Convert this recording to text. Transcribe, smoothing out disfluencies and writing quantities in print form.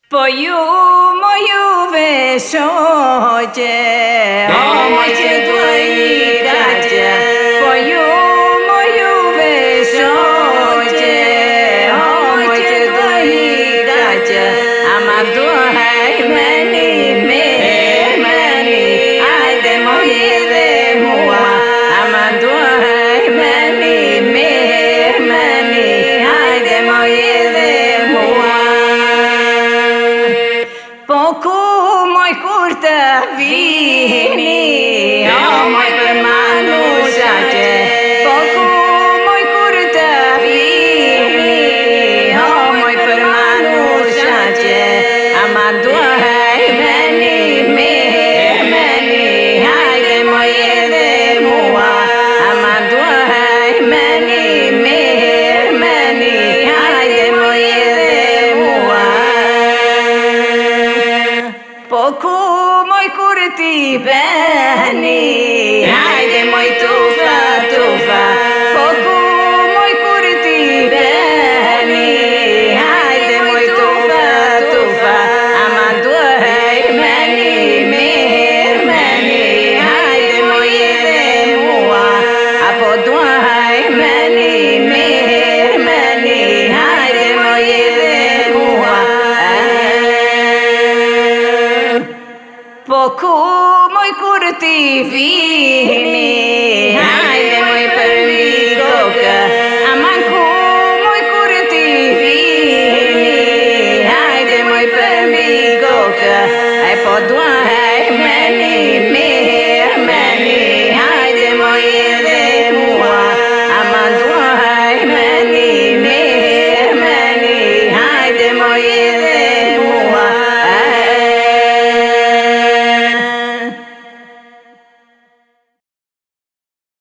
Po ju, mo juve shoqe, o moj që do I kaqe. Po ju, mo juve shoqe, o moj që do I kaqe. Ama duhaj meni, ajde moje dhe mua. Ama duhaj meni, ajde moje dhe mua. Po ku moj kur të vini, o moj për manushaqe. Po ku moj kur të vini, o moj për manushaqe. Ama duhaj meni, hajde moje dhe mua. Ama duhaj meni, hajde moje dhe mua. Po ku moj kur ti beni, hajde moj tufa. Po ku moj kur ti beni, hajde moj tufa. Ama duhaj meni, hajde moje dhe mua. Apo duhaj meni, hajde moje dhe mua. Po ku moj kur ti vini,